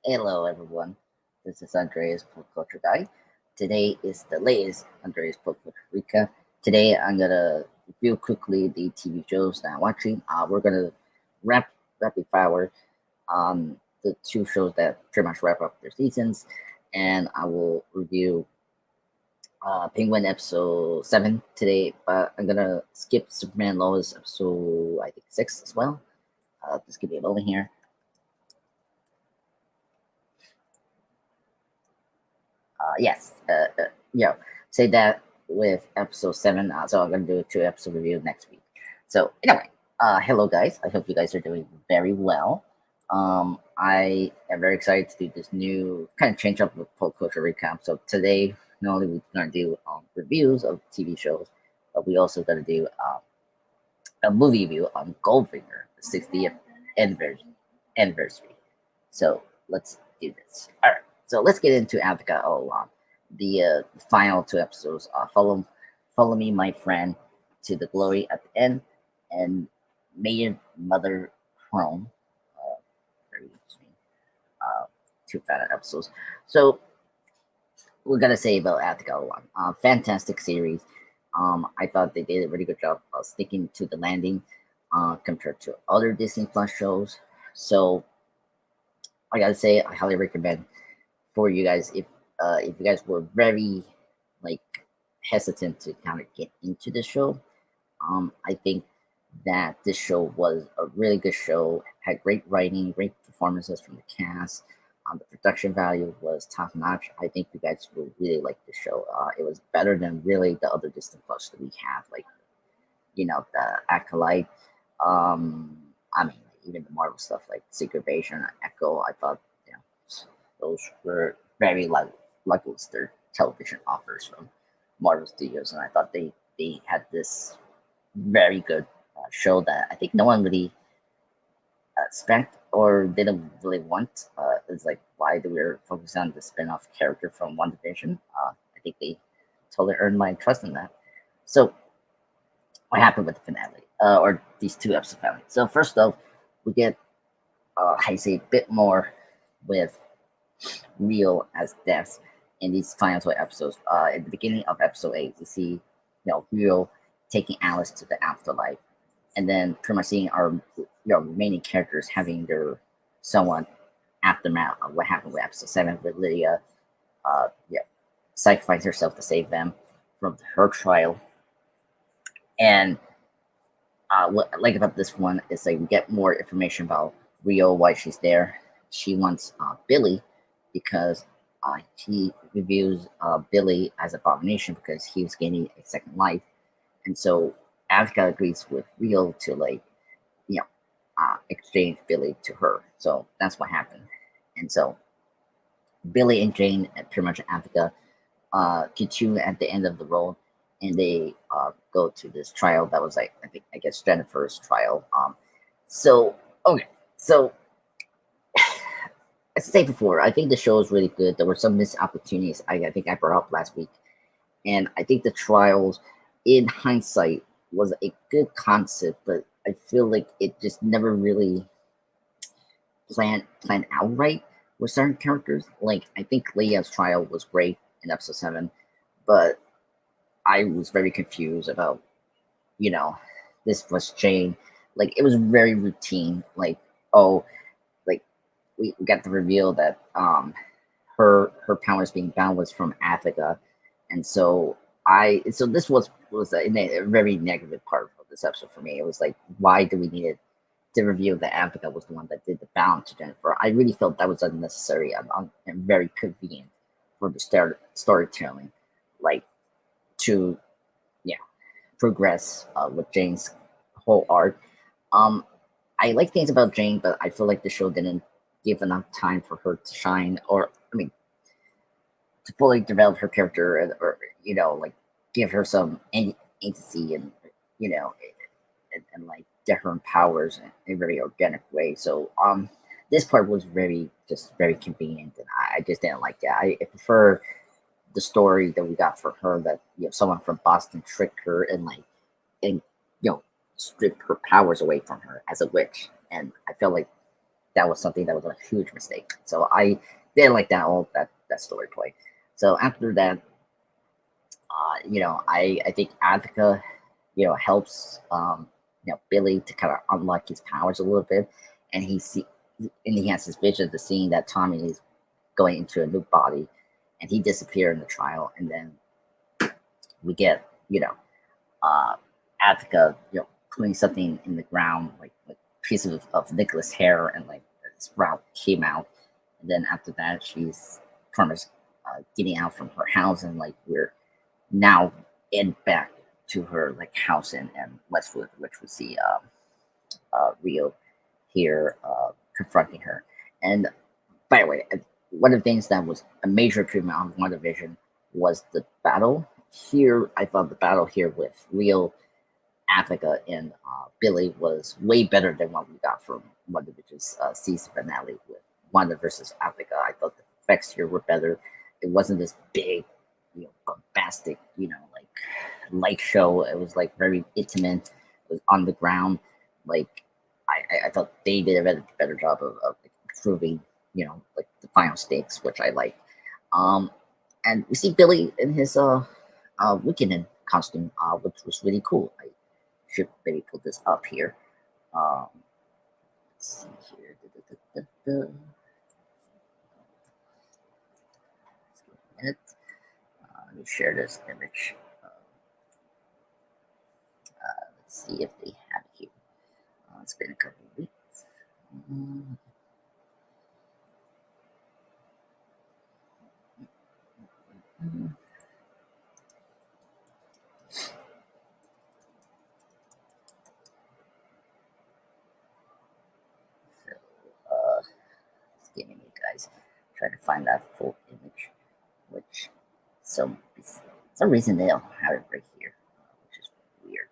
Hello everyone, this is Andreas Pop Culture Guy. Today is the latest Andreas Pop Culture Recap. Today I'm gonna review quickly the TV shows that I'm watching. We're gonna rapid fire on the two shows that pretty much wrap up their seasons, and I will review Penguin episode 7 today, but I'm gonna skip Superman Lois episode I think 6 as well. Just give me a moment here. Yes, say that with episode 7. So I'm gonna do a 2 episode review next week. So anyway, hello guys. I hope you guys are doing very well. I am very excited to do this new kind of change up with pop culture recap. So today, not only we're gonna do reviews of TV shows, but we also gonna do a movie review on Goldfinger, the 60th anniversary. So let's do this. All right. So let's get into Agatha all along. The final 2 episodes. Follow me, my friend, to the glory at the end, and Maiden Mother Chrome. Very interesting. 2 final episodes. So we're gonna say about Agatha all along. Fantastic series. I thought they did a really good job of sticking to the landing compared to other Disney Plus shows. So I gotta say, I highly recommend for you guys if you guys were very like hesitant to kind of get into the show. I think that this show was a really good show. Had great writing, great performances from the cast. The production value was top notch. I think you guys will really like the show. It was better than really the other Disney Plus that we have, like the Acolyte. I mean, even the Marvel stuff like Secret Invasion, Echo. I thought those were very lackluster television offers from Marvel Studios, and I thought they had this very good show that I think no one really spent or didn't really want. It's like, why do we focus on the spin-off character from One Division? I think they totally earned my trust in that. So what happened with the finale, or these 2 episode finale? So first off, we get I say a bit more with Real as death in these final 2 episodes. At the beginning of episode 8, we see Real taking Alice to the afterlife, and then pretty much seeing our remaining characters having their somewhat aftermath of what happened with episode 7 with Lydia. Sacrificed herself to save them from her trial. And what I like about this one is like we get more information about Real, why she's there. She wants Billy because he reviews Billy as an abomination because he was gaining a second life, and so Agatha agrees with Real to exchange Billy to her. So that's what happened, and so Billy and Jane and pretty much Agatha continue at the end of the road, and they go to this trial that was like I guess Jennifer's trial. So okay, so. As I said before, I think the show is really good. There were some missed opportunities I think I brought up last week. And I think the trials, in hindsight, was a good concept, but I feel like it just never really planned out right with certain characters. Like, I think Leia's trial was great in episode 7, but I was very confused about, this was Jane. Like, it was very routine. Like, oh, we got the reveal that her powers being bound was from Agatha, and so this was a very negative part of this episode for me. It was like, why do we need it to reveal that Agatha was the one that did the bound to Jennifer? I really felt that was unnecessary and very convenient for the storytelling, like to progress with Jane's whole arc. I like things about Jane, but I feel like the show didn't give enough time for her to shine, or I mean, to fully develop her character, or like give her some agency and and like get her powers in a very organic way. So this part was very convenient, and I just didn't like that. I prefer the story that we got for her, that someone from Boston tricked her and stripped her powers away from her as a witch, and I felt like that was something that was a huge mistake. So I didn't like that story point. So after that, I think Agatha, helps Billy to kind of unlock his powers a little bit, and he has this vision of the scene that Tommy is going into a new body, and he disappeared in the trial, and then we get Agatha putting something in the ground, like a piece of Nicholas' hair, and like a sprout came out, and then after that she's kind of getting out from her house, and like we're now in back to her like house in Westwood, which we see Rio here confronting her. And by the way, one of the things that was a major improvement on WandaVision was the battle. Here, I thought the battle here with Rio, Agatha, and Billy was way better than what we got from WandaVision's season finale with Wanda versus Agatha. I thought the effects here were better. It wasn't this big, bombastic, like light show. It was like very intimate. It was on the ground. Like I thought they did a better job of improving, like the final stakes, which I like. And we see Billy in his weekend costume, which was really cool. I should maybe put this up here. Let's see here. Let me share this image. Let's see if they have it here. It's been a couple of weeks. It's giving me, guys, trying to find that full image, which some reason they don't have it right here, which is weird.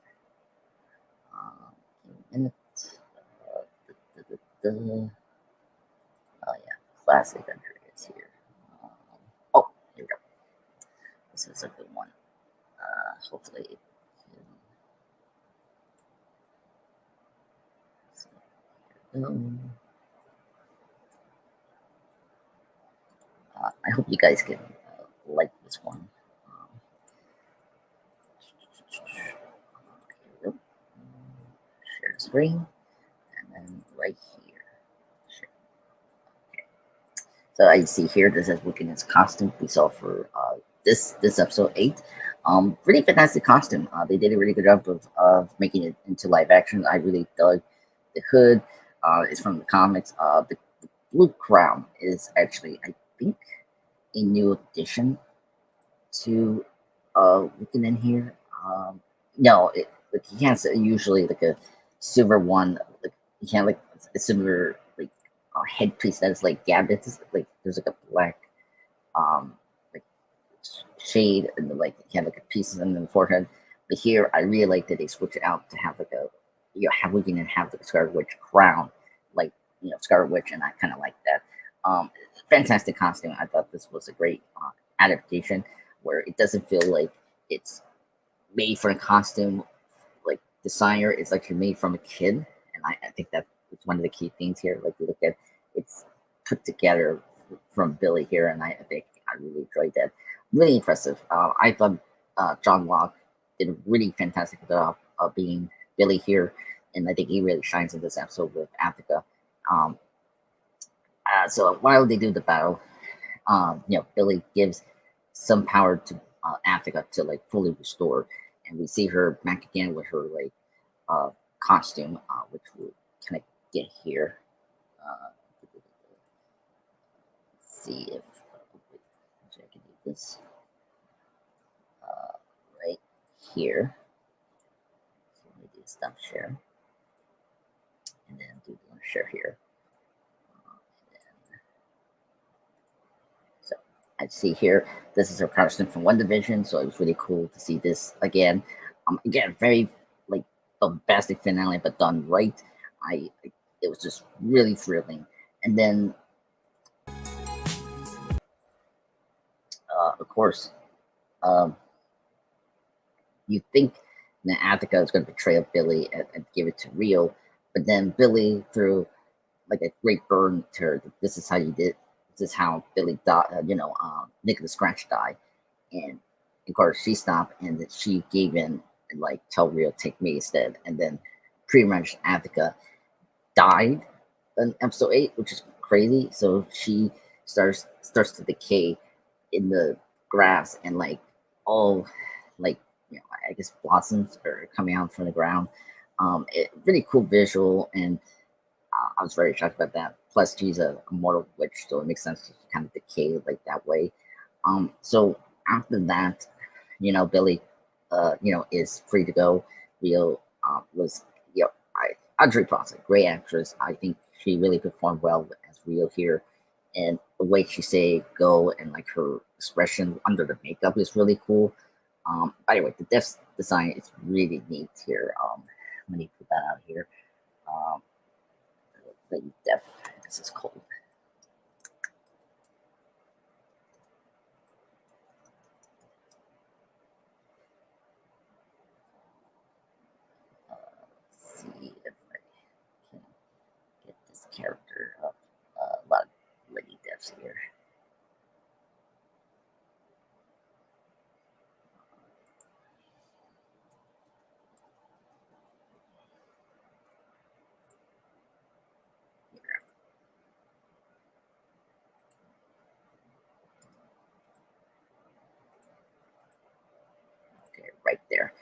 Give me a minute. Oh yeah, classic Andreas here. Oh, here we go. This is a good one. Hopefully it can. I hope you guys can like this one. Here we go. Share the screen, and then right here. Share. Okay. So I see here this is Wickedness costume we saw for this episode 8. Really fantastic costume. They did a really good job of making it into live action. I really dug the hood. It's from the comics. The blue crown is actually, I think, a new addition to looking in here. No, like you can't say usually like a silver one. Like you can't like a silver like headpiece that is like Gambit's. Like there's like a black like shade and like you have like a pieces in the forehead. But here I really like that they switch it out to have like a have we can have like a Scarlet Witch crown, like Scarlet Witch, and I kind of like that. Fantastic costume. I thought this was a great adaptation where it doesn't feel like it's made for a costume like designer. It's actually made from a kid, and I think that it's one of the key things here. Like you look at it's put together from Billy here, and I think I really enjoyed that. Really impressive. I thought John Locke did a really fantastic job of being Billy here, and I think he really shines in this episode with Agatha. So while they do the battle, Billy gives some power to Agatha to like fully restore, and we see her back again with her like costume, which we'll kind of get here. Let's see if I can do this right here. So let me do stop share, and then do the share here. I see here, this is her costume from WandaVision, so it was really cool to see this again. Again, very like bombastic finale, but done right. It was just really thrilling. And then, of course, you think that Agatha is going to betray Billy and give it to Rio, but then Billy, through like a great burden to her. That this is how you did. This is how Billy died. Nicholas Scratch died, and of course she stopped, and that she gave in and like tell Rio take me instead, and then pretty much Agatha died in episode 8, which is crazy. So she starts to decay in the grass, and like all like I guess blossoms are coming out from the ground. Really cool visual, and I was very shocked about that. Plus, she's a mortal witch, so it makes sense to kind of decay like that way. So after that, Billy, is free to go. Rio was, Audrey Plaza, great actress. I think she really performed well as Rio here, and the way she say go and like her expression under the makeup is really cool. By the way, the death design is really neat here. Let me put that out here. Um, the death, this is cold. Let's see if I can get this character up. A lot of lady deaths here. Okay, right there.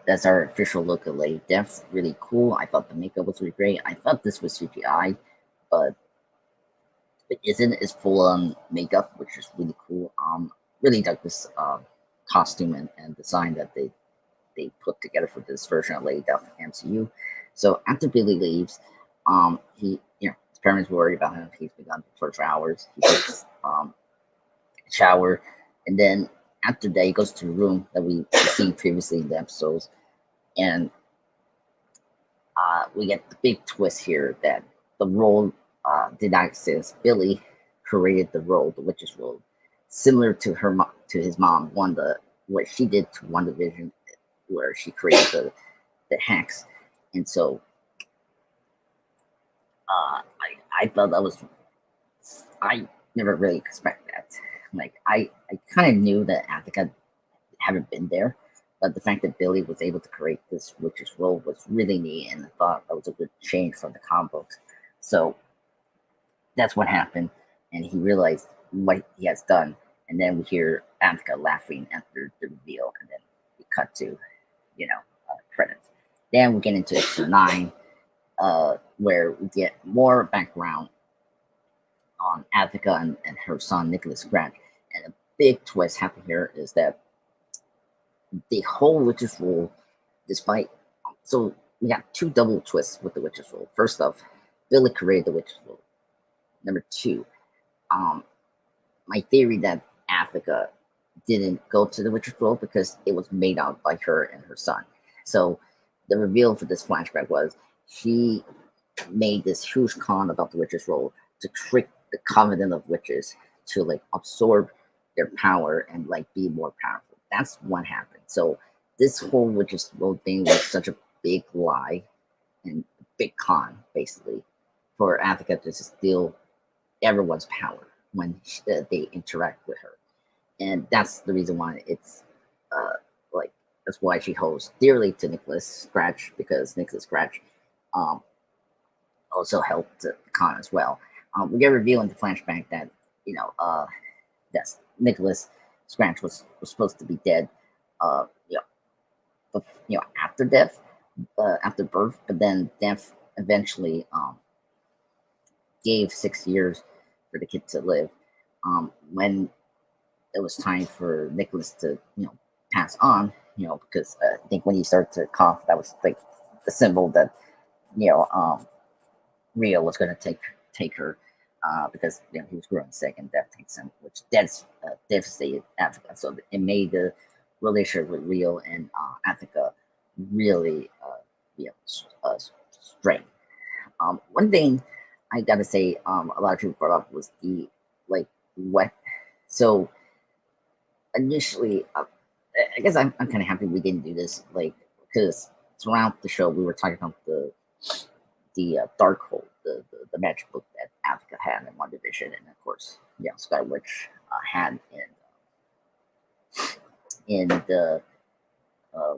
That's our official look of Lady Death. Really cool. I thought the makeup was really great. I thought this was CGI, but it isn't. It's full on makeup, which is really cool. Really dug this costume and design that they put together for this version of Lady Death MCU. So after Billy leaves, he his parents worry about him. He's been gone for 4 hours. He takes shower, and then after that, he goes to the room that we've seen previously in the episodes, and we get the big twist here that the role did not exist. Billy created the role, the witch's role, similar to to his mom, Wanda, what she did to WandaVision, where she created the hex, and so I thought that was I never really expect that. Like I kind of knew that Agatha haven't been there, but the fact that Billy was able to create this witch's role was really neat, and I thought that was a good change from the comic books. So that's what happened, and he realized what he has done, and then we hear Agatha laughing after the reveal, and then we cut to credits. Then we get into episode 9, where we get more background on Agatha and her son Nicholas Scratch. And a big twist happened here is that the whole witch's rule, despite so we got 2 double twists with the witch's rule. First off, Billy created the witch's rule. Number 2, my theory that Agatha didn't go to the witch's rule because it was made out by her and her son. So the reveal for this flashback was she made this huge con about the witch's role to trick the covenant of witches to like absorb their power and like be more powerful. That's what happened. So this whole witch's role thing was such a big lie and big con, basically, for Agatha to steal everyone's power when they interact with her, and that's the reason why it's like that's why she holds dearly to Nicholas Scratch, because Nicholas Scratch um, also helped the con as well. We get revealed in the flashback that yes, Nicholas Scratch was supposed to be dead, uh, you after death, after birth, but then death eventually gave 6 years for the kid to live. When it was time for Nicholas to pass on, because I think when he started to cough, that was like the symbol that you know um, Rio was going to take her, because he was growing sick and death takes him, which devastated Africa. So it made the relationship with Rio and Africa really strained. One thing I gotta say, a lot of people brought up was the like wet. So initially, I guess I'm kind of happy we didn't do this, like, because throughout the show we were talking about Darkhold, the magic book that Agatha had in one division, and of course, Scarlet Witch had in the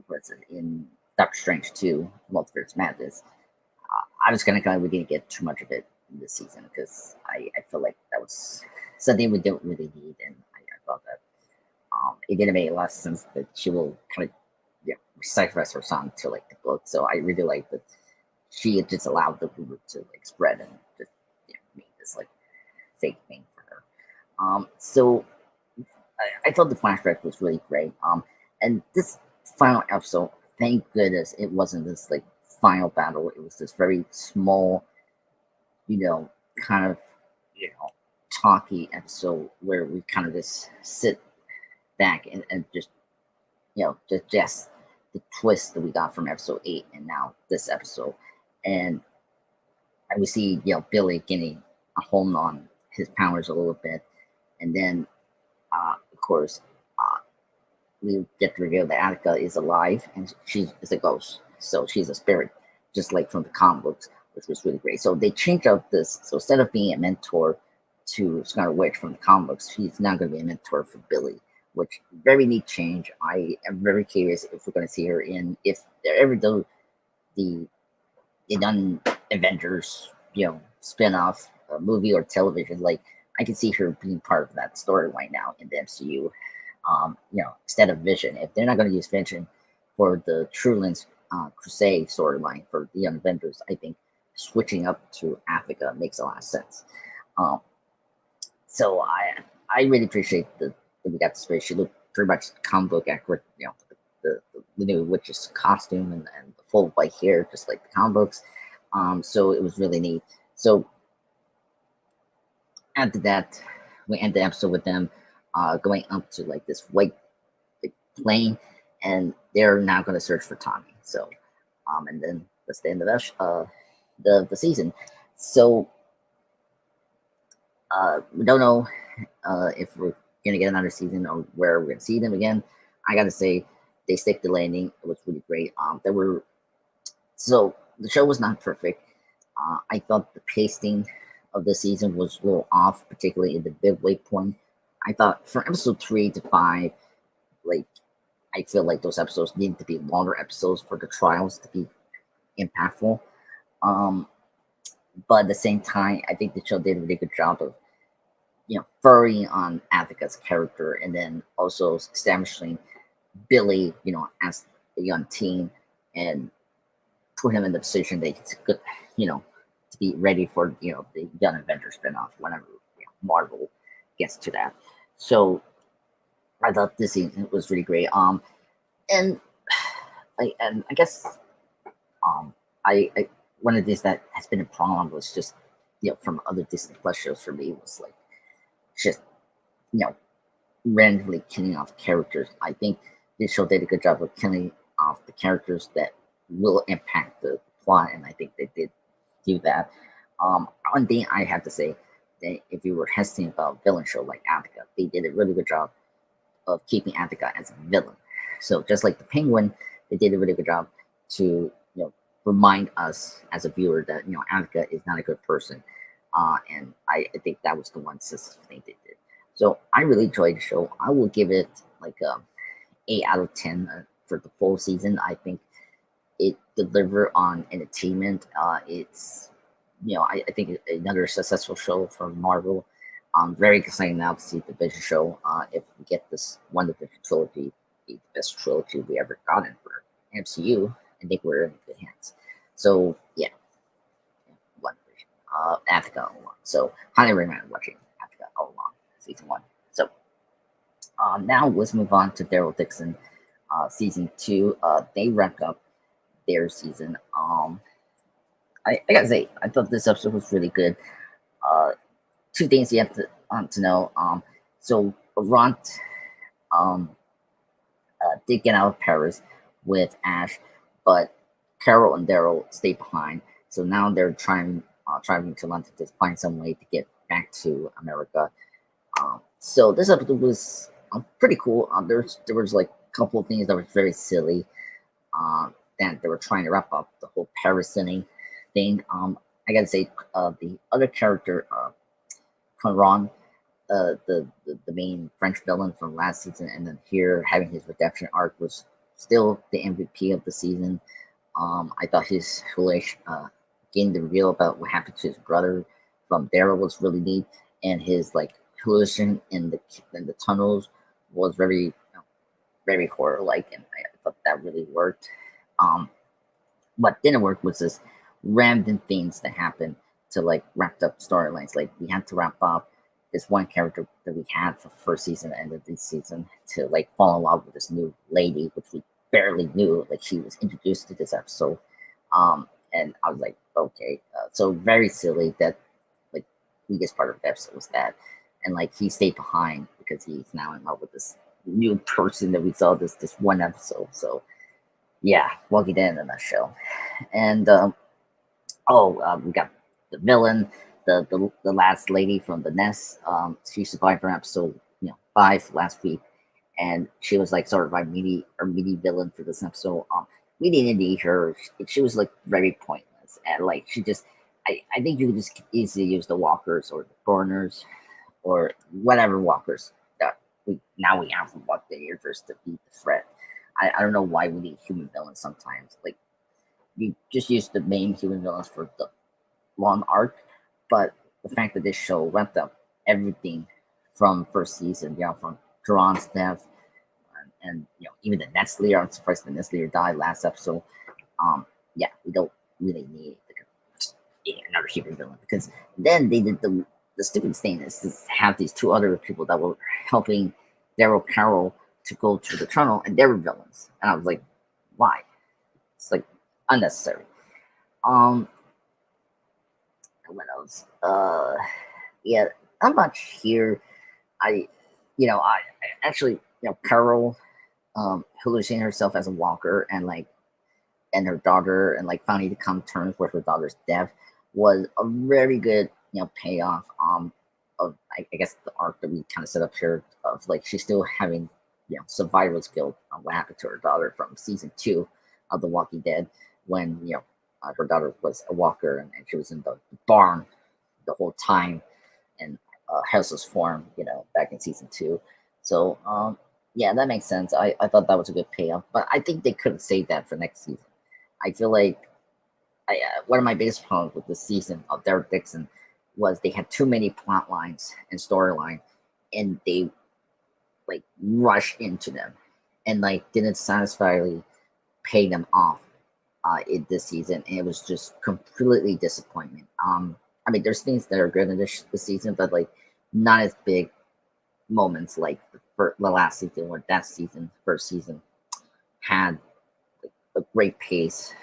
what's it in Doctor Strange 2, Multiverse Madness. I was kind of we didn't get too much of it in this season because I feel like that was something we don't really need, and I thought that it didn't make a lot of sense that she will kind of sacrifice her son to like the book. So I really like that she had just allowed the rumor to like spread and just make this like fake thing for her. So I thought the flashback was really great. And this final episode, thank goodness it wasn't this like final battle. It was this very small, kind of, talky episode where we kind of just sit back and just, digest the twist that we got from episode 8 and now this episode. And we see, Billy getting a hold on his powers a little bit. And then, of course, we get to reveal that Agatha is alive and she is a ghost. So she's a spirit, just like from the comic books, which was really great. So they changed up this. So instead of being a mentor to Scarlet Witch from the comic books, she's now going to be a mentor for Billy, which very neat change. I am very curious if we're going to see her in, if they ever do the done Avengers, spin-off movie or television. Like I can see her being part of that storyline now in the MCU. Instead of Vision, if they're not going to use Vision for the Trulands Crusade storyline for the Young Avengers, I think switching up to Agatha makes a lot of sense. So I really appreciate that we got this space. She looked pretty much comic book accurate, the new witch's costume and the full white hair, just like the comic books. So it was really neat. So after that, we end the episode with them going up to like this white big plane, and they're now going to search for Tommy. So, and then that's the end of the season. So we don't know if we're gonna get another season or where we're gonna see them again. I gotta say, they stick the landing. It was really great. So the show was not perfect. I thought the pacing of the season was a little off, particularly in the midway point. I thought from episode 3 to 5, like I feel like those episodes needed to be longer episodes for the trials to be impactful. But at the same time, I think the show did a really good job of furring on Agatha's character, and then also establishing Billy, as a young teen, and put him in the position that he's good, to be ready for the Young Avengers spinoff whenever Marvel gets to that. So I thought this season was really great. And I guess I one of the things that has been a problem was just from other Disney Plus shows for me was like just randomly killing off characters. I think this show did a good job of killing off the characters that will impact the plot, and I think they did do that. One thing I have to say, that if you were hesitant about a villain show like Agatha, they did a really good job of keeping Agatha as a villain. So just like the Penguin, they did a really good job to remind us as a viewer that Agatha is not a good person. And I think that was the one successful thing they did. So I really enjoyed the show. I will give it like a 8 out of 10 for the full season. I think it delivered on entertainment. It's I think another successful show from Marvel. I'm very excited now to see the Vision show. If we get this WandaVision trilogy, be the best trilogy we ever gotten for MCU, I think we're in good hands. So yeah, WandaVision, Agatha all along. So highly recommend watching Agatha all along, season 1. So now let's move on to Daryl Dixon, season 2. They wrapped up their season. I gotta say, I thought this episode was really good. Two things you have to know. So Ront did get out of Paris with Ash, but Carol and Daryl stayed behind. So now they're traveling to London to find some way to get back to America. So this episode was pretty cool. There was like a couple of things that were very silly. That they were trying to wrap up the whole Paris thing. thing. I gotta say, the other character, Conran, the main French villain from last season, and then here having his redemption arc was still the MVP of the season. I thought his relation, getting the reveal about what happened to his brother from Daryl was really neat, and his like hallucination in the tunnels was very horror like, and I thought that really worked. Um, what didn't work was this random things that happened to like wrapped up storylines. Like we had to wrap up this one character that we had for first season and of this season to like fall in love with this new lady, which we barely knew. Like she was introduced to this episode, and I was like, okay, so very silly that like the biggest part of the episode was that, and like he stayed behind because he's now in love with this new person that we saw this one episode. So yeah, Walking Dead in a nutshell. And we got the villain, the last lady from the nest. She survived from episode 5 last week, and she was like sort of my mini villain for this episode. We didn't need her. She was like very pointless, and like she just. I think you could just easily use the walkers or the foreigners or whatever walkers that we have from Walk the Universe to beat the threat. I don't know why we need human villains sometimes. Like you just use the main human villains for the long arc, but the fact that this show wrapped up everything from first season, from Duran's death and even the Netzler. I'm surprised the Netzler died last episode. We don't really need another human villain, because then they did the stupid thing is to have these two other people that were helping Daryl Carroll to go to the tunnel, and they were villains. And I was like, why? It's like unnecessary. What else? Yeah, not much here. I actually, Carol, hallucinating herself as a walker, and her daughter, and like finally to come to terms with her daughter's death was a very good, payoff. Of I guess the arc that we kind of set up here of like she's still having, survivor's guilt on what happened to her daughter from season 2 of The Walking Dead, when her daughter was a walker, and she was in the barn the whole time, and house was formed, back in season 2. So yeah, that makes sense. I thought that was a good payoff, but I think they could have saved that for next season. I feel like one of my biggest problems with this season of Derek Dixon was they had too many plot lines and storyline, and they like rushed into them, and like didn't satisfyingly pay them off in this season, and it was just completely disappointment. I mean, there's things that are good in this season, but like not as big moments like the last season, or that season, first season, had like, a great pace,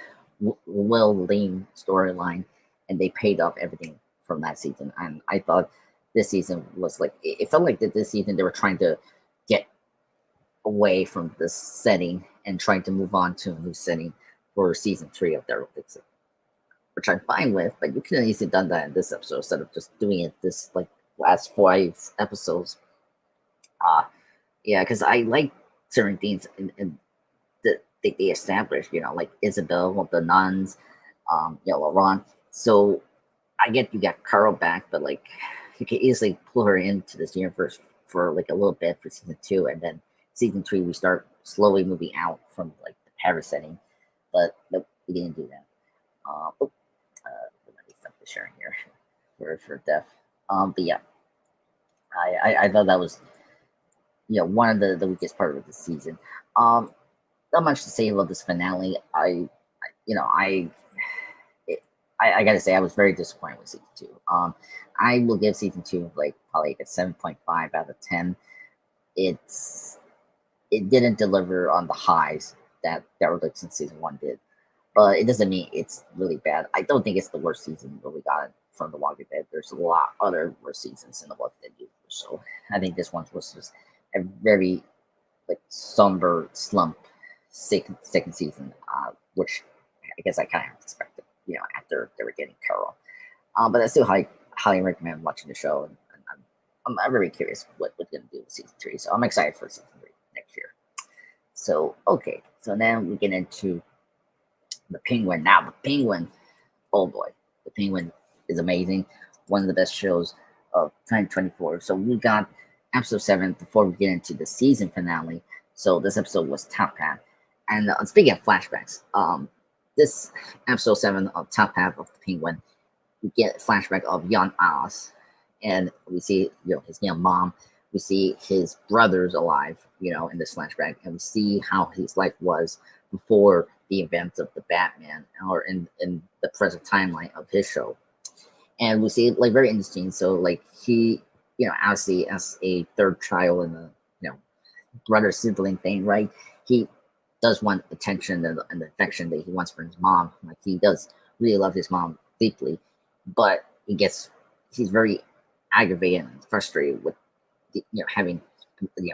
well lean storyline, and they paid off everything from that season. And I thought this season was like, it felt like that this season they were trying to get away from this setting and trying to move on to a new setting for season 3 of Daryl Dixon, which I'm fine with. But you could have easily done that in this episode instead of just doing it this like last 5 episodes. Yeah, because I like certain things in that they established, like Isabel, the nuns, Laurent. So I get you got Carl back, but like you can easily pull her into this universe for like a little bit for season 2, and then season 3 we start slowly moving out from like the Paris setting. But nope, we didn't do that. Let me stop the sharing here for Def. But yeah, I thought that was one of the weakest part of the season. Not much to say about this finale. I gotta say I was very disappointed with season 2. I will give season 2 like probably like a 7.5 out of 10. It didn't deliver on the highs that Daryl Dixon season 1 did, but it doesn't mean it's really bad. I don't think it's the worst season that we got from The Walking Dead. There's a lot other worse seasons in The Walking Dead universe, so I think this one was just a very like somber slump second season, which I guess I kind of expected, after they were getting Carol. But I still highly recommend watching the show, and I'm very curious what we're gonna do with season 3. So I'm excited for season 3 next year. So okay, so then we get into the Penguin. Now the Penguin, oh boy, the Penguin is amazing. One of the best shows of 2024. So we got episode 7 before we get into the season finale. So this episode was Top Hat. And speaking of flashbacks, this episode 7 of Top Hat of the Penguin, we get a flashback of young Oz, and we see his young mom. We see his brothers alive, in this flashback, and we see how his life was before the events of the Batman, or in the present timeline of his show. And we see like very interesting. So like he, obviously as a third child in the brother sibling thing, right? He does want attention and the affection that he wants from his mom. Like he does really love his mom deeply, but he's very aggravated and frustrated with having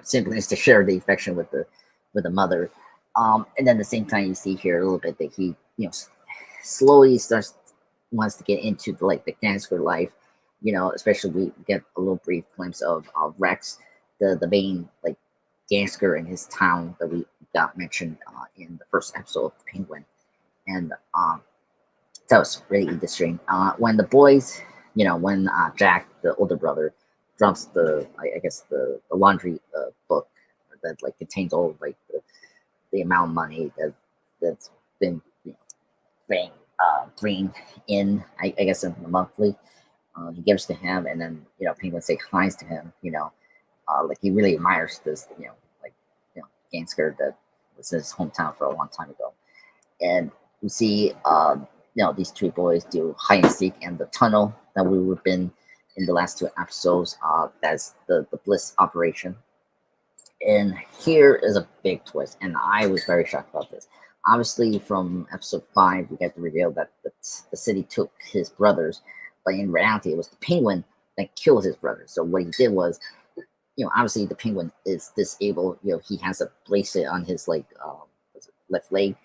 siblings to share the affection with the mother. And then at the same time, you see here a little bit that he slowly wants to get into the gangster life. Especially we get a little brief glimpse of Rex, the main gangster in his town that we got mentioned in the first episode of the Penguin. And that was really interesting. When the boys, when Jack, the older brother, drops the laundry book that contains all the amount of money that's been bring in, I guess in the monthly, he gives to him, and then Penguin say hi to him. He really admires this gangster that was in his hometown for a long time ago. And we see these three boys do hide and seek in the tunnel that we would have been in the last 2 episodes. That's the Bliss operation. And here is a big twist, and I was very shocked about this. Obviously, from episode 5, we get the reveal that the city took his brothers, but in reality, it was the Penguin that killed his brothers. So what he did was, obviously the Penguin is disabled. He has a bracelet on his left leg,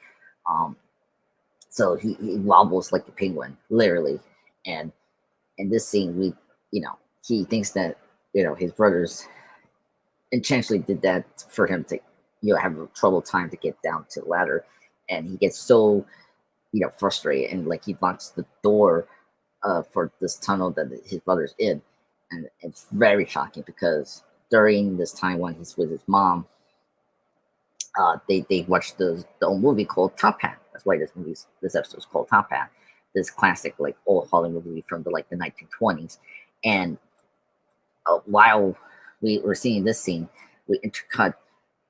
so he wobbles like the Penguin, literally. And in this scene, he thinks that his brothers intentionally did that for him to have a troubled time to get down to the ladder, and he gets so frustrated, and he locks the door for this tunnel that his brother's in. And it's very shocking because during this time when he's with his mom, they watched the old movie called Top Hat. That's why this episode is called Top Hat. This classic old Hollywood movie from the 1920s. And while we were seeing this scene, we intercut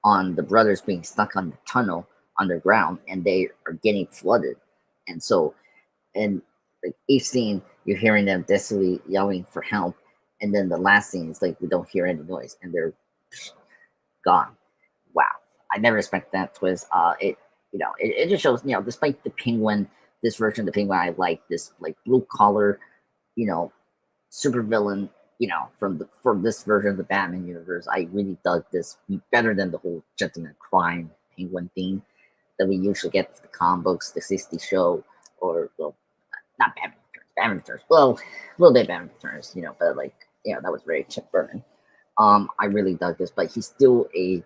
on the brothers being stuck on the tunnel underground, and they are getting flooded. And so, in each scene, you're hearing them desperately yelling for help, and then the last scene is we don't hear any noise, and they're gone. Wow, I never expected that twist. It just shows, despite the Penguin, this version of the Penguin, I like this blue collar, super villain. For this version of the Batman universe, I really dug this better than the whole gentleman crime Penguin theme that we usually get for the comic books, the 60s show, or not Batman Returns. Batman Returns, well, a little bit Batman Returns, but that was very Chip Burton. I really dug this, but he's still a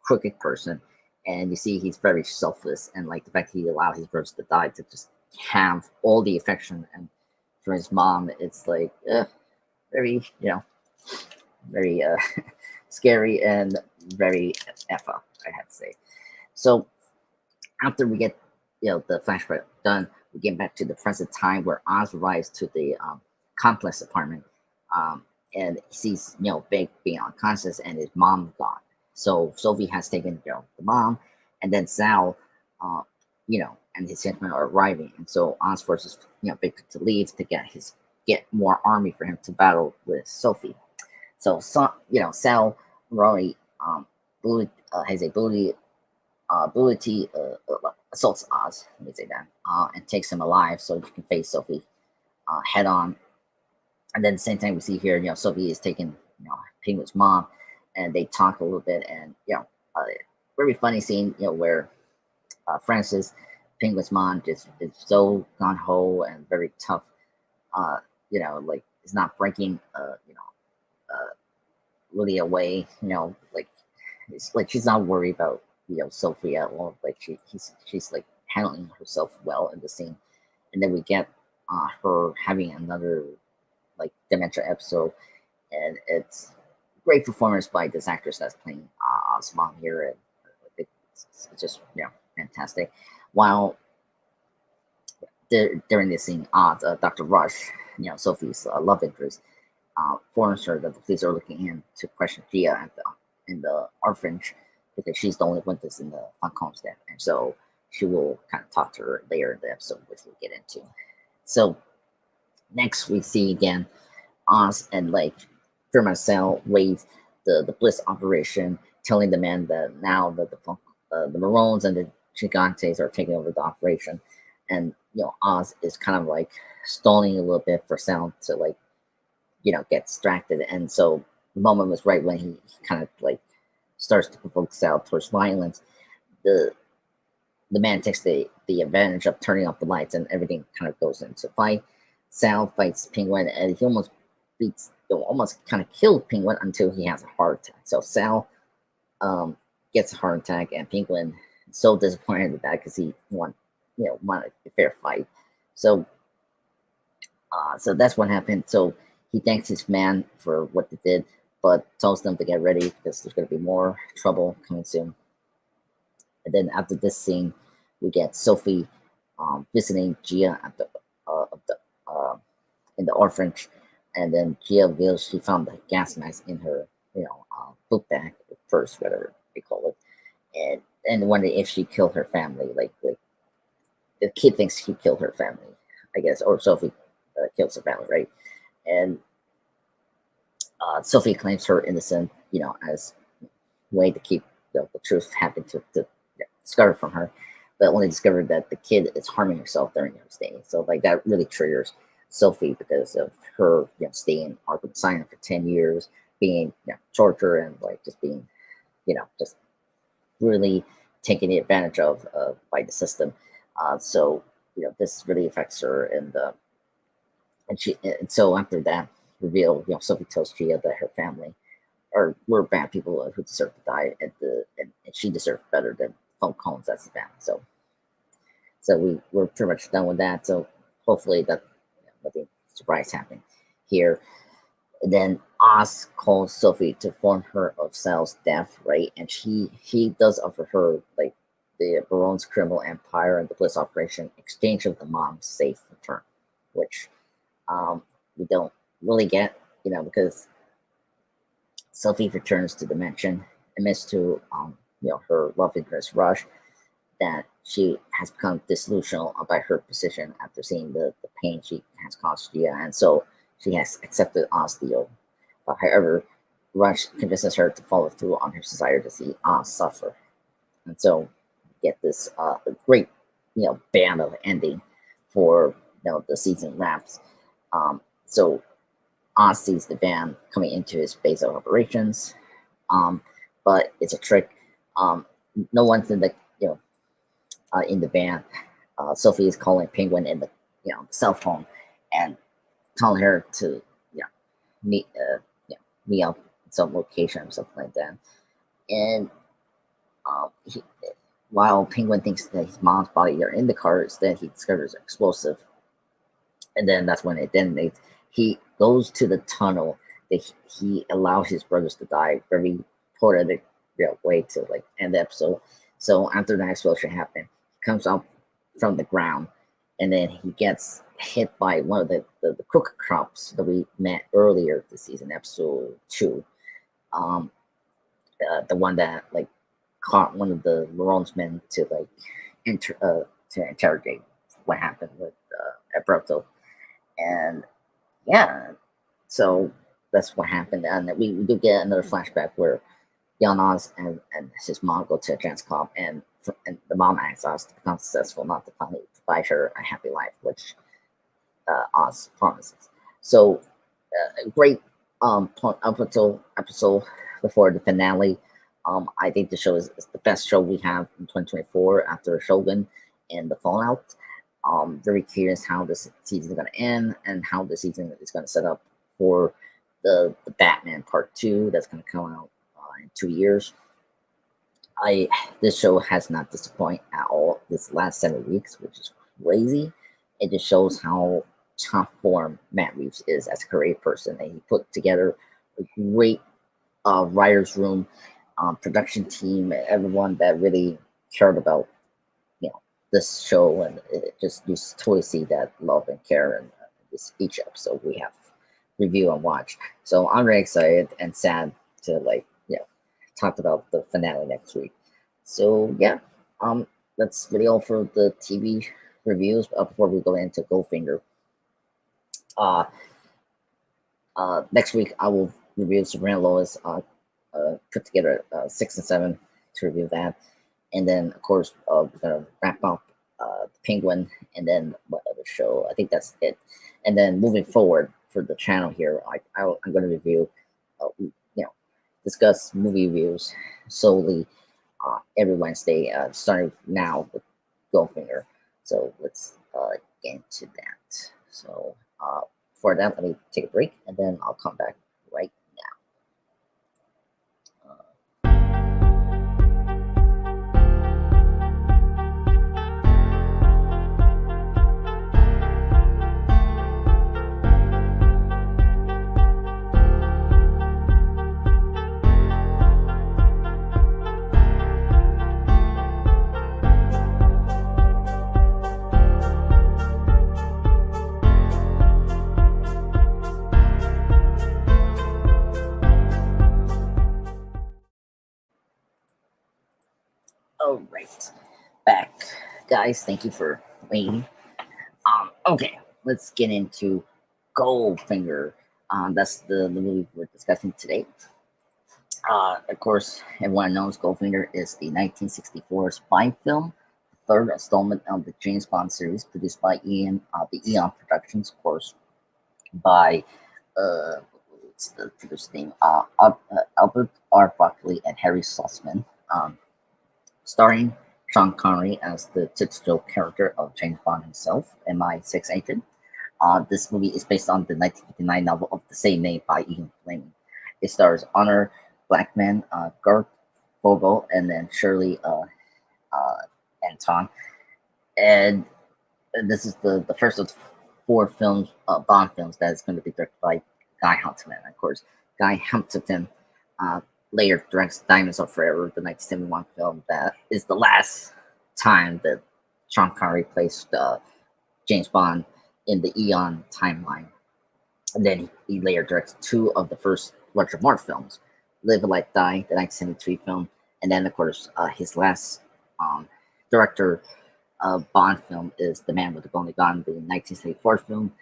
crooked person, and you see he's very selfless, and the fact he allowed his brothers to die to just have all the affection and for his mom, it's very very scary and very f up, I have to say. So after we get the flashback done, we get back to the present time where Oz arrives to the complex apartment, and he sees Vic being unconscious and his mom gone. So Sophie has taken the mom, and then Sal and his henchmen are arriving, and so Oz forces Vic to leave to get more army for him to battle with Sophie. So Sal Rory has ability assaults Oz, let me say that, and takes him alive so he can face Sophie head on. And then at the same time, we see here, Sophie is taking Penguin's mom, and they talk a little bit, and very funny scene, where Frances, Penguin's mom, just is so gung ho and very tough. It's not breaking, really away. It's she's not worried about Sophie at all. She's handling herself well in the scene. And then we get her having another like dementia episode, and it's great performance by this actress that's playing Oz's mom here, and it's just fantastic. While during this scene, Dr. Rush, Sophie's love interest, warns her that the police are looking in to question Gia in the orphanage because she's the only witness in the Falcon's death, and so she will kind of talk to her later in the episode, which we'll get into. So next we see again Oz and like Marcel wave the Bliss operation, telling the man that now that the Maroons and the Gigantes are taking over the operation, and Oz is kind of like stalling a little bit for Sal to like get distracted, and so the moment was right when he kind of like starts to provoke Sal towards violence. The man takes the advantage of turning off the lights, and everything kind of goes into fight. Sal fights Penguin, and he almost kind of killed Penguin until he has a heart attack. So Sal gets a heart attack, and Penguin is so disappointed with that because he wanted a fair fight. So so that's what happened. So he thanks his man for what they did, but tells them to get ready because there's going to be more trouble coming soon. And then after this scene, we get Sophie visiting Gia at in the orphanage, and then Gia reveals she found the gas mask in her book bag, purse, whatever they call it, and wondering if she killed her family. Like the kid thinks she killed her family, I guess, or Sophie kills her family, right? And Sophie claims her innocent, as a way to keep the truth happen to discover from her, but only discovered that the kid is harming herself during her stay. So like that really triggers Sophie because of her staying in Arkham Asylum for 10 years, being tortured and like just being just really taken advantage of by the system. So this really affects her, and so after that reveal, Sophie tells Gia that her family were bad people who deserve to die, and she deserved better than phone calls as a family. So we're pretty much done with that. So hopefully that nothing surprise happened here. And then Oz calls Sophie to inform her of Sal's death, right? And he does offer her like the Baron's criminal empire and the Bliss operation in exchange of the mom's safe return, which we don't really get, because Sophie returns to the mansion, admits to her love interest Rush that she has become disillusional about her position after seeing the pain she has caused Gia, and so she has accepted Oz's deal. But however, Rush convinces her to follow through on her desire to see Oz suffer, and so get this great band of ending for the season wraps. So Oz sees the van coming into his base of operations, but it's a trick. No one's in the in the van. Sophie is calling Penguin in the cell phone and telling her to meet meet up at some location or something like that. And while Penguin thinks that his mom's body are in the car, instead he discovers an explosive, and then that's when it detonates. He goes to the tunnel that he allows his brothers to die. Very poetic way to like end the episode. So after the explosion happened, he comes up from the ground, and then he gets hit by one of the crooked crops that we met earlier this season, episode 2. The one that like caught one of the Maroon's men to like to interrogate what happened with Abrupto. And yeah, so that's what happened, and we do get another flashback where Jan Oz and his mom go to a dance club, and the mom asks Oz to become successful, not to finally provide her a happy life, which Oz promises. So great up until episode before the finale. I think the show is the best show we have in 2024 after Shogun and the Fallout. Very curious how this season is going to end and how the season is going to set up for the Batman Part 2 that's going to come out in 2 years. This show has not disappointed at all this last 7 weeks, which is crazy. It just shows how top form Matt Reeves is as a creative person, and he put together a great writers' room, production team, everyone that really cared about this show, and it just you totally see that love and care in this each episode we have review and watch. So I'm very excited and sad to talk about the finale next week. So yeah, that's really all for the TV reviews. Before we go into Goldfinger, uh, next week I will review Superman Lois. Put together 6 and 7 to review that, and then of course we're gonna wrap up the Penguin, and then what other show? I think that's it. And then moving forward for the channel here, I'm going to review, discuss movie reviews solely every Wednesday, starting now with Goldfinger. So let's get into that. So for that, let me take a break, and then I'll come back right now. All right, back, guys. Thank you for waiting. Okay, let's get into Goldfinger. That's the movie we're discussing today. Of course, everyone knows Goldfinger is the 1964 spy film, the third installment of the James Bond series, produced by the Eon Productions, of course, by what's the producer's name? Albert R. Broccoli and Harry Saltzman. Starring Sean Connery as the titular character of James Bond himself, MI6 agent. This movie is based on the 1959 novel of the same name by Ian Fleming. It stars Honor Blackman, Gert, Fröbe, and then Shirley Anton. And this is the first of 4 films, Bond films, that is going to be directed by Guy Hamilton. Of course, Guy Hamilton later directs Diamonds Are Forever, the 1971 film that is the last time that Sean Connery placed James Bond in the Eon timeline. And then he later directs 2 of the first Roger Moore films, Live Let Die, the 1973 film, and then of course his last director Bond film is The Man with the Golden Gun, the 1974 film.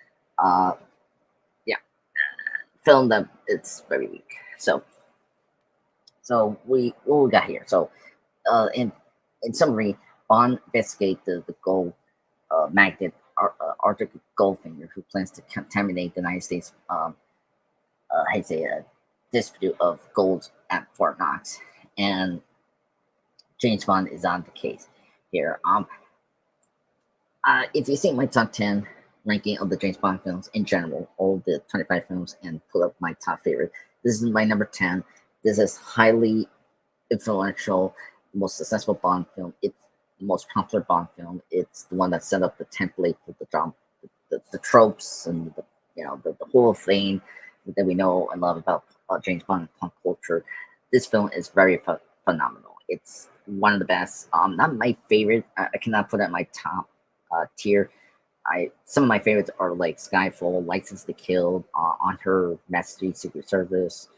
Film that it's very weak. So what we got here. So in summary, Bond investigates the gold magnate Auric Goldfinger, who plans to contaminate the United States dispute of gold at Fort Knox, and James Bond is on the case here. If you see my top 10 ranking of the James Bond films in general, all the 25 films, and pull up my top favorite, this is my number 10. This is highly influential, most successful Bond film. It's the most popular Bond film. It's the one that set up the template for the tropes and the whole thing that we know and love about James Bond and punk culture. This film is very phenomenal. It's one of the best. Not my favorite. I cannot put it in my top tier. Some of my favorites are like Skyfall, License to Kill, On Her Majesty, Secret Service.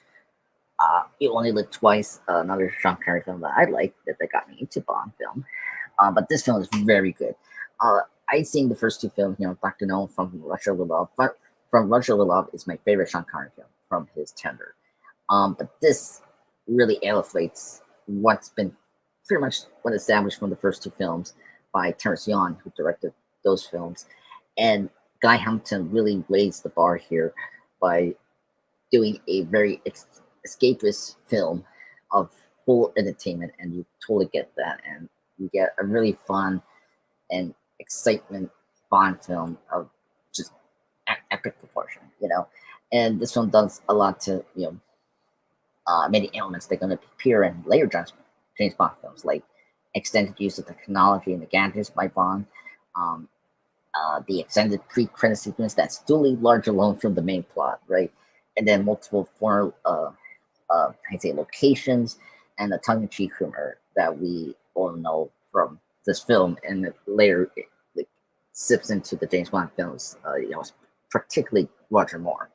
You Only Live Twice, another Sean Connery film that I like that got me into Bond film. But this film is very good. I've seen the first 2 films, Dr. No from Russia with Love, but From Russia with Love is my favorite Sean Connery film from his tender. But this really elevates what's been pretty much what established from the first 2 films by Terrence Young, who directed those films. And Guy Hamilton really raised the bar here by doing a very escapist film of full entertainment, and you totally get that, and you get a really fun and excitement Bond film of just epic proportion, And this film does a lot to, many elements that are going to appear in later James Bond films, like extended use of technology and the gadgets by Bond, the extended pre-credit sequence that's totally large alone from the main plot, right? And then multiple foreign, I'd say, locations and the tongue-in-cheek humor that we all know from this film, and it later it, like, sips into the James Bond films, particularly Roger Moore.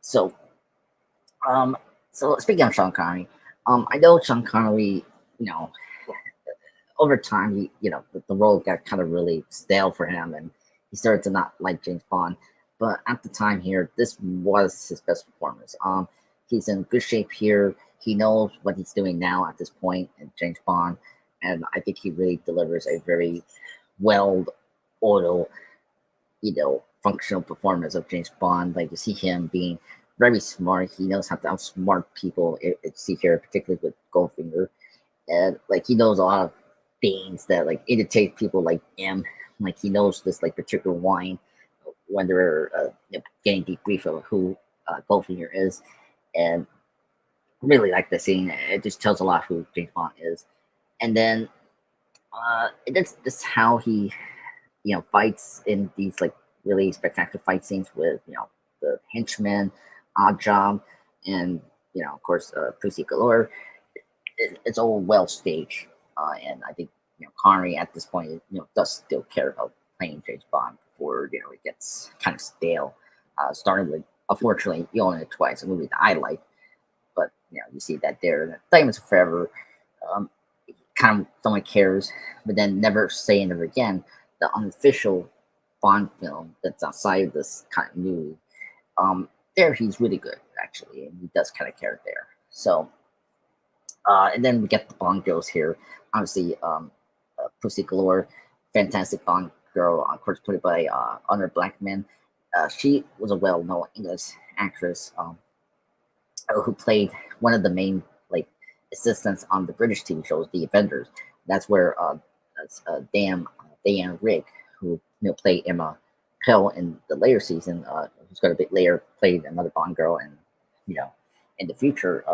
So, so speaking of Sean Connery, I know Sean Connery, over time, the role got kind of really stale for him, and he started to not like James Bond. But at the time here, this was his best performance. He's in good shape here. He knows what he's doing now at this point in James Bond, and I think he really delivers a very well oiled, functional performance of James Bond. Like, you see him being very smart. He knows how to outsmart people. You see here, particularly with Goldfinger, and like he knows a lot of things that like irritate people like him. Like, he knows this like particular wine when they're getting debrief of who Goldfinger is, and really like the scene. It just tells a lot who James Bond is. And then that's how he fights in these like really spectacular fight scenes with the henchman, Odd Job, and of course Pussy Galore. It's all well staged, and I think Connery at this point does still care about playing James Bond before it gets kind of stale. Starting with, unfortunately, you only twice, a movie that I like, but you see that there, Diamonds Are Forever. Kind of someone cares, but then Never Say Never Again, the unofficial Bond film that's outside of this kind of movie. There he's really good actually, and he does kind of care there. So, and then we get the Bond girls here. Obviously, Pussy Galore, fantastic Bond girl, of course, played by Honor Blackman. She was a well-known English actress who played one of the main like assistants on the British TV shows, The Avengers. That's where Diane Rigg, who played Emma Pell in the later season, who's going to be later played another Bond girl, and in the future,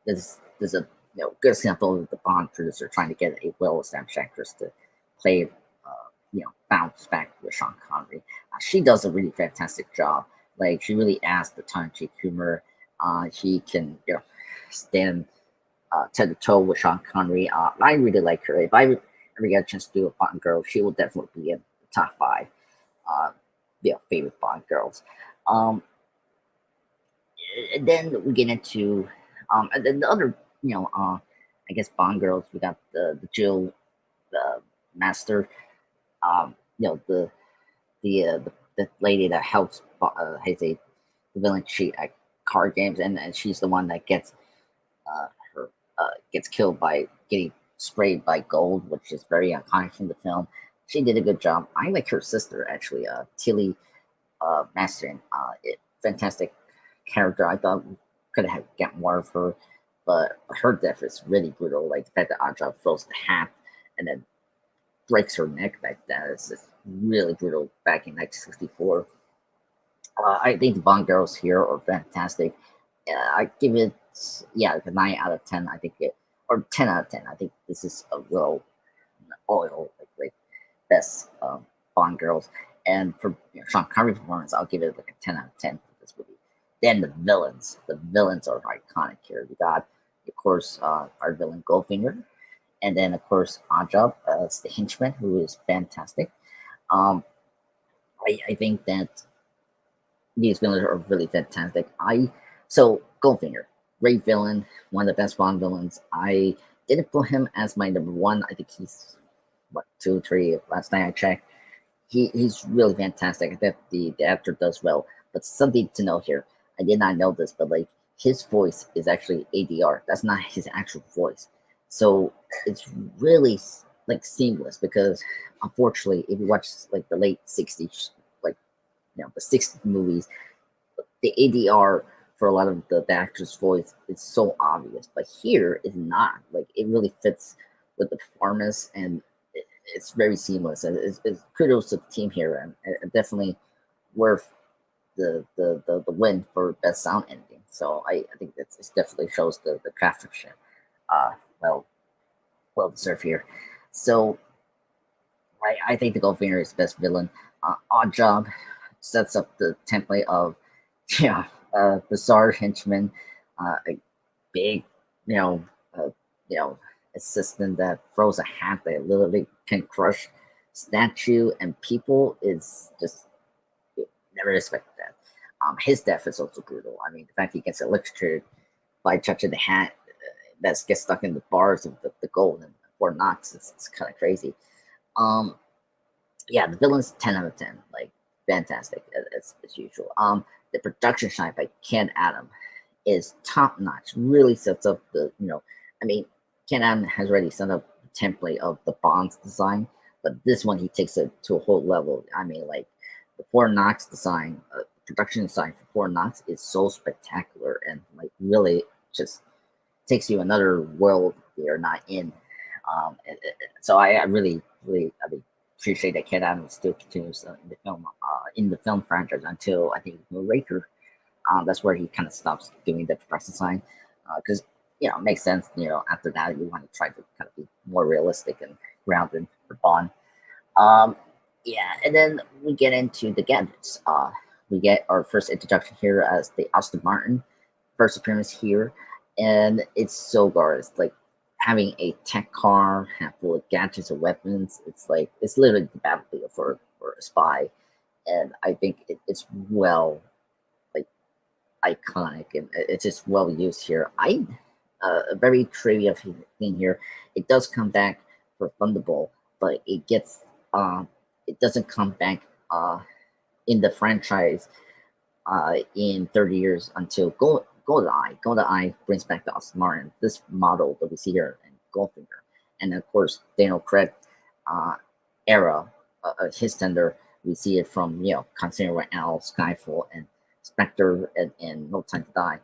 there's a good example of the Bond producer trying to get a well-established actress to play, bounce back with Sean Connery. She does a really fantastic job. Like, she really adds the tongue-in-cheek humor. She can stand toe to toe with Sean Connery. I really like her. If I ever get a chance to do a Bond girl, she will definitely be in the top 5 favorite Bond girls. And then we get into and then the other I guess Bond girls. We got the Jill, the Master, the the lady that helps the villain cheat at card games, and she's the one that gets her gets killed by getting sprayed by gold, which is very iconic from the film. She did a good job. I like her sister actually, Tilly Masterin. Fantastic character. I thought we could have got more of her, but her death is really brutal. Like the fact that Oddjob throws the hat and then breaks her neck like that is just really brutal back in 1964. I think the Bond girls here are fantastic. I give it like a 9 out of 10. I think or 10 out of 10. I think this is a real oil like best Bond girls. And for Sean Connery's performance, I'll give it like a 10 out of 10 for this movie. Then the villains. The villains are iconic here. We got, of course, our villain Goldfinger. And then, of course, Oddjob as the henchman, who is fantastic. I think that these villains are really fantastic. So Goldfinger, great villain, one of the best Bond villains. I didn't put him as my number one. I think he's 2, 3. Last night I checked, he's really fantastic. I think the actor does well. But something to know here, I did not know this, but like his voice is actually ADR. That's not his actual voice. So it's really like seamless, because unfortunately, if you watch like the late 60s, like the 60s movies, the ADR for a lot of the actor's voice is so obvious, but here it's not. Like, it really fits with the performance, and it's very seamless. And it's kudos to the team here, and definitely worth the win for best sound ending. So I think it definitely shows the craftsmanship. Well deserved here. So I think the Goldfinger is the best villain. Odd Job sets up the template of yeah, bizarre henchman, a big, you know, uh, you know, assistant that throws a hat that literally can crush statue and people is just never expected that. His death is also brutal. I mean, the fact he gets electrocuted by touching the hat that gets stuck in the bars of the gold and Fort Knox is kind of crazy. Um, yeah, the villain's 10 out of 10, like fantastic as usual. The production shine by Ken Adam is top notch. Really sets up I mean, Ken Adam has already set up the template of the Bonds design, but this one he takes it to a whole level. I mean, like the Fort Knox design, production design for Fort Knox is so spectacular and like really just takes you another world you're not in. So I really, really, I mean, appreciate that Ken Adams still continues in the film franchise until I think Raker. That's where he kind of stops doing the production design because it makes sense. After that, you want to try to kind of be more realistic and grounded for Bond. Um, yeah, and then we get into the gadgets. We get our first introduction here as the Aston Martin, first appearance here, and it's so gorgeous. Like having a tech car half full of gadgets and weapons. It's like it's literally the battlefield for a spy, and I think it's well like iconic and it's just well used here. A very trivia thing here. It does come back for Thunderbolt, but it doesn't come back in the franchise in 30 years until GoldenEye. GoldenEye brings back the Aston Martin, this model that we see here in Goldfinger, and of course Daniel Craig uh, era his tender. We see it from Constantine Royale, Skyfall, and Spectre, and No Time to Die.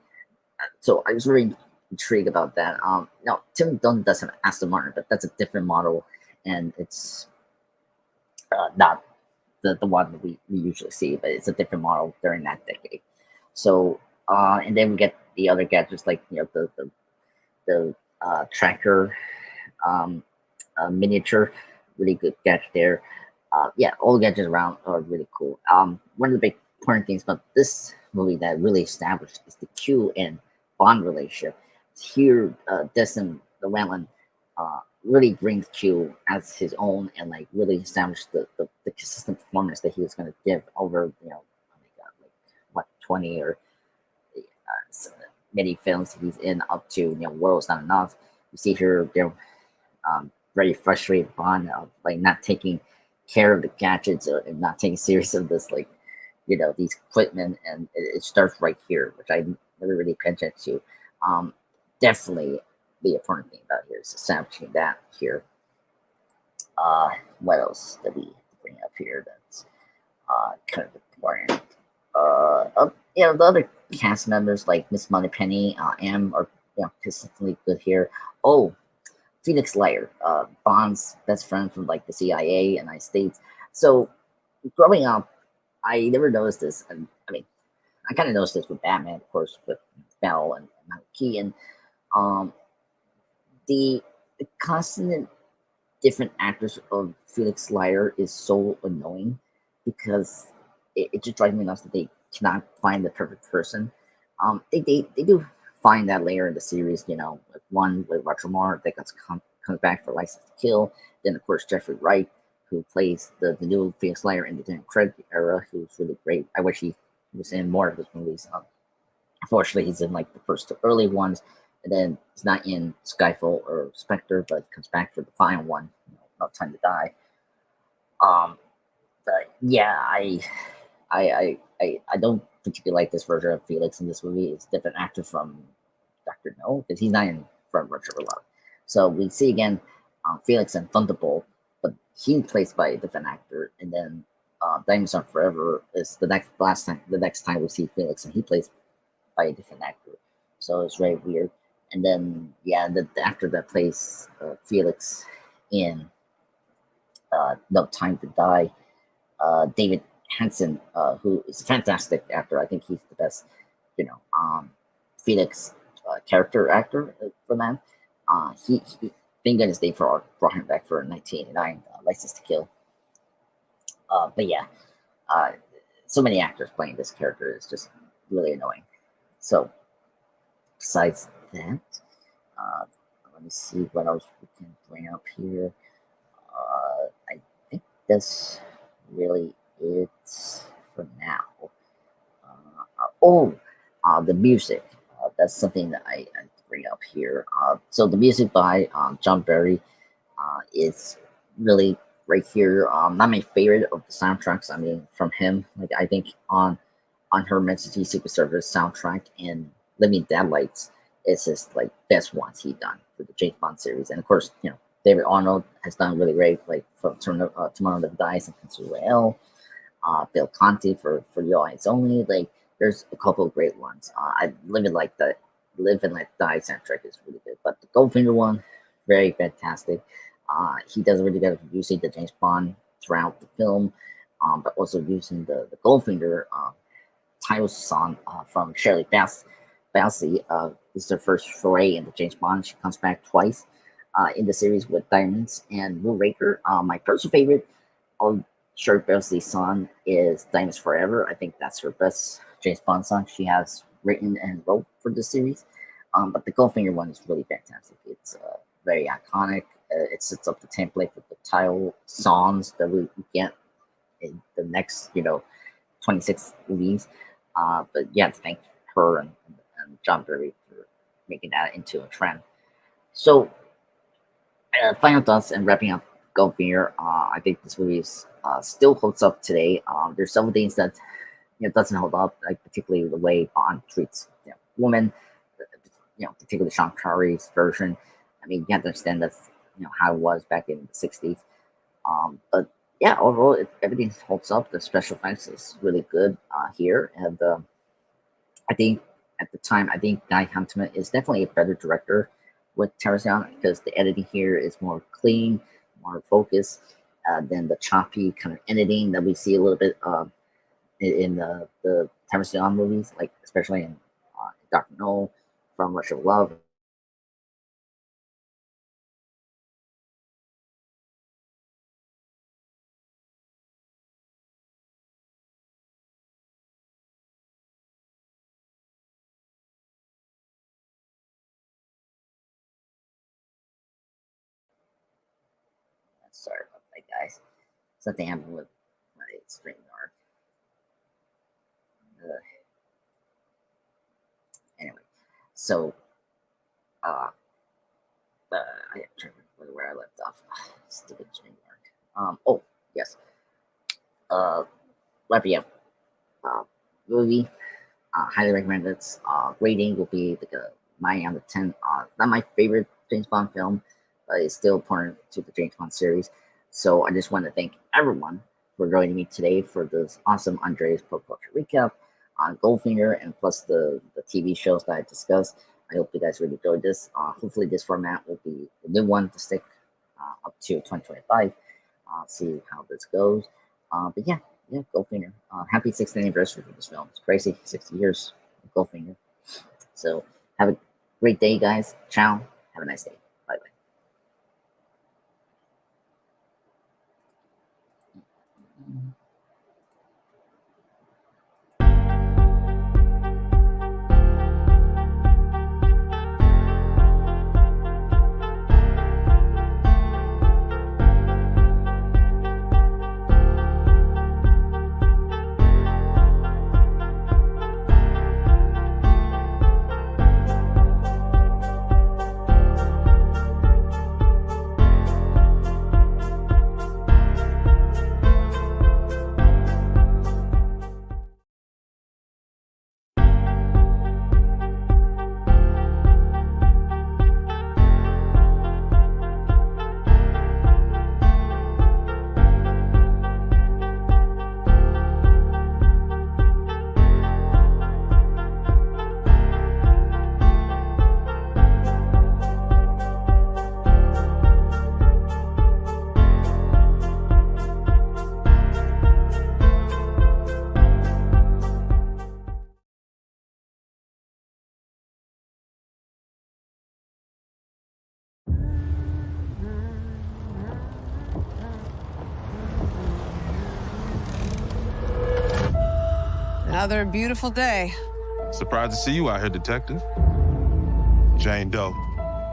So I was really intrigued about that. Now Tim Dunn does have Aston Martin, but that's a different model, and it's not the one that we usually see, but it's a different model during that decade. So and then we get the other gadgets like the tracker um, miniature, really good gadget there. Yeah, all the gadgets around are really cool. One of the big important things about this movie that really established is the Q and Bond relationship. Here, Dixon Llewellyn really brings Q as his own and like really established the consistent performance that he was going to give over oh my god, like what 20 or many films he's in up to World's Not Enough. You see here they're very frustrated Bond of like not taking care of the gadgets and not taking serious of this like these equipment, and it starts right here, which I never really paid attention to. Definitely the important thing about here is establishing that here. What else did we bring up here that's kind of important? The other cast members like Miss Moneypenny, are consistently good here. Oh, Felix Leiter, Bond's best friend from like the CIA, United States. So growing up, I never noticed this, and I mean, I kind of noticed this with Batman, of course, with Bell and Michael Keaton. Um, the constant different actors of Felix Leiter is so annoying because it just drives me nuts that they cannot find the perfect person. They do find that later in the series, like one with Roger Moore that comes back for License to Kill. Then of course Jeffrey Wright, who plays the new Felix Leiter in the Daniel Craig era, who's really great. I wish he was in more of his movies. Unfortunately, he's in like the first two early ones, and then he's not in Skyfall or Spectre, but comes back for the final one, No Time to Die. But yeah, I don't particularly like this version of Felix in this movie. It's a different actor from Doctor No because he's not in Front Rush of Love. So we see again Felix and Thunderbolt, but he plays by a different actor, and then Diamonds Are Forever is the next time we see Felix, and he plays by a different actor. So it's very weird. And then yeah, the actor that plays Felix in No Time to Die, David Hansen, who is a fantastic actor. I think he's the best, Felix character actor for that. He thank goodness they brought him back for 1989 License to Kill. But yeah, Uh, so many actors playing this character is just really annoying. So besides that, uh, let me see what else we can bring up here. I think that's really it for now. The music. That's something that I bring up here. So the music by John Barry is really right here. Not my favorite of the soundtracks. I mean, from him, like I think on Her Majesty's Secret Service soundtrack and Living Deadlights is his like best ones he done for the James Bond series. And of course, David Arnold has done really great, like from Tomorrow Never Dies and Casino Royale. Bill Conti for Your Eyes Only. Like there's a couple of great ones. I Live and Let Die soundtrack is really good, but the Goldfinger one, very fantastic. He does a really good using the James Bond throughout the film, but also using the Goldfinger title song from Shirley Bassey. This is her first foray into James Bond. She comes back twice in the series with Diamonds and Moonraker. My personal favorite of Shirley Bassey's song is Diamonds Forever. I think that's her best James Bond song she has written and wrote for the series. But the Goldfinger one is really fantastic. It's very iconic. It sets up the template for the title songs that we get in the next, 26 movies. But yeah, thank her and John Barry for making that into a trend. So, final thoughts and wrapping up Goldfinger. I think this movie still holds up today. There's several things that doesn't hold up, like particularly the way Bond treats women. Particularly Sean Connery's version. I mean, you have to understand that's how it was back in the '60s. But yeah, overall, everything holds up. The special effects is really good here, and I think at the time, I think Guy Hamilton is definitely a better director with Tarantino because the editing here is more clean, more focused than the choppy kind of editing that we see a little bit in the Tarantino movies, like especially in Dr. No, From Russia with Love. Sorry about that, guys. Something happened with my stream yard. Anyway, so I am trying to remember where I left off. Stupid stream yard. Oh yes. Wrapping up. Movie. Highly recommend it. Rating will be like a 9 out of 10. Not my favorite James Bond film, but it's still important to the James Bond series. So I just want to thank everyone for joining me today for this awesome Andre's Pop Culture Recap on Goldfinger and plus the TV shows that I discussed. I hope you guys really enjoyed this. Hopefully this format will be the new one to stick up to 2025. See how this goes. But yeah, Goldfinger. Happy 60th anniversary for this film. It's crazy, 60 years of Goldfinger. So have a great day, guys. Ciao. Have a nice day. Bye bye. Another beautiful day. Surprised to see you out here, Detective. Jane Doe.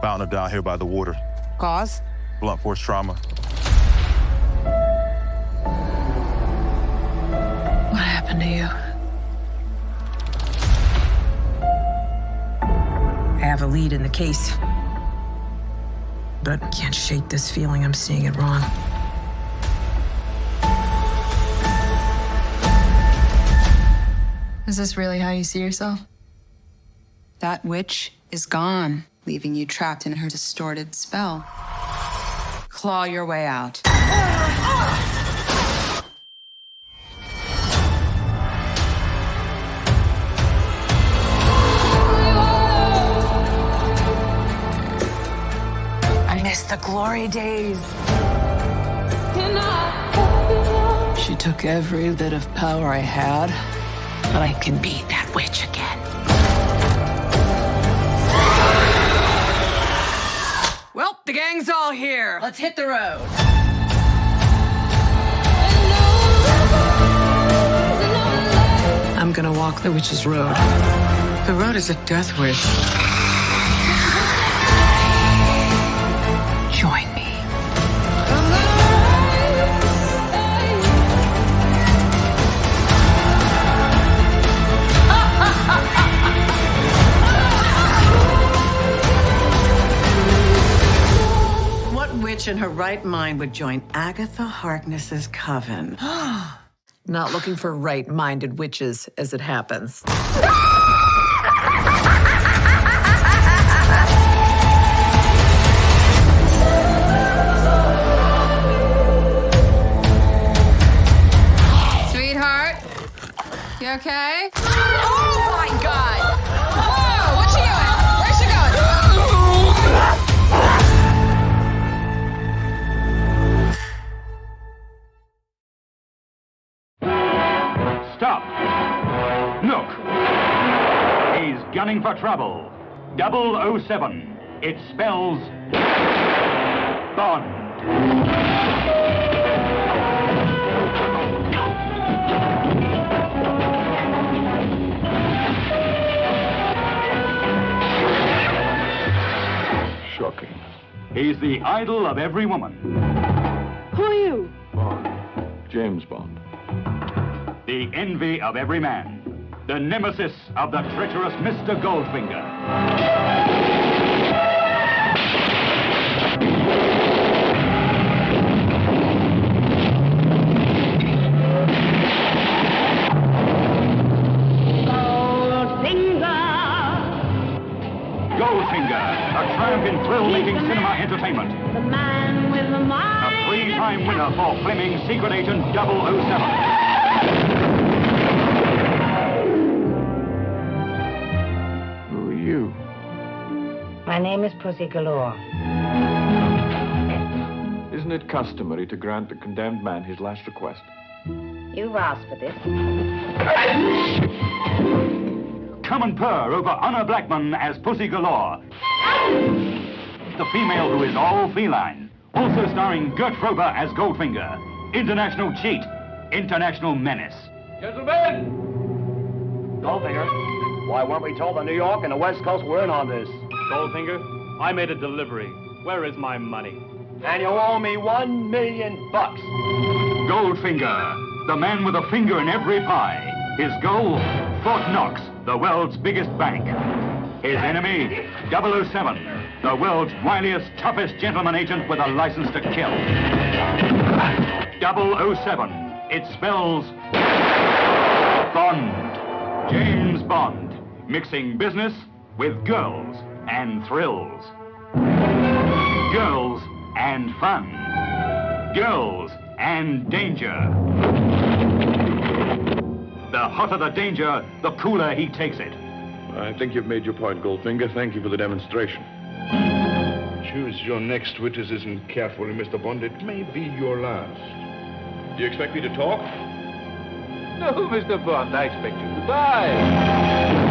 Found her down here by the water. Cause? Blunt force trauma. What happened to you? I have a lead in the case. But I can't shake this feeling I'm seeing it wrong. Is this really how you see yourself? That witch is gone, leaving you trapped in her distorted spell. Claw your way out. I miss the glory days. She took every bit of power I had, but I can beat that witch again. Well, the gang's all here. Let's hit the road. I'm gonna walk the witch's road. The road is a death wish. Join me. What witch in her right mind would join Agatha Harkness's coven? Not looking for right-minded witches, as it happens. Sweetheart, you okay? Oh my God! Whoa! What's she doing? Where's she going? Stop! Look! He's gunning for trouble. 007. It spells Bond. Shocking. He's the idol of every woman. Who are you? Bond. James Bond. The envy of every man. The nemesis of the treacherous Mr. Goldfinger. Goldfinger, a triumph in thrill-making cinema entertainment. The man with the A mind. three-time winner for Fleming's Secret Agent 007. Who are you? My name is Pussy Galore. Isn't it customary to grant the condemned man his last request? You've asked for this. Come and purr over Honor Blackman as Pussy Galore. The female who is all feline. Also starring Gert Fröbe as Goldfinger. International cheat. International menace. Gentlemen! Goldfinger, why weren't we told the New York and the West Coast were in on this? Goldfinger, I made a delivery. Where is my money? And you owe me $1 million. Goldfinger, the man with a finger in every pie. His goal, Fort Knox, the world's biggest bank. His enemy, 007, the world's wiliest, toughest gentleman agent with a license to kill. 007, it spells Bond. James Bond, mixing business with girls and thrills. Girls and fun. Girls and danger. The hotter the danger, the cooler he takes it. I think you've made your point, Goldfinger. Thank you for the demonstration. Choose your next witticism carefully, Mr. Bond. It may be your last. Do you expect me to talk? No, Mr. Bond, I expect you to die.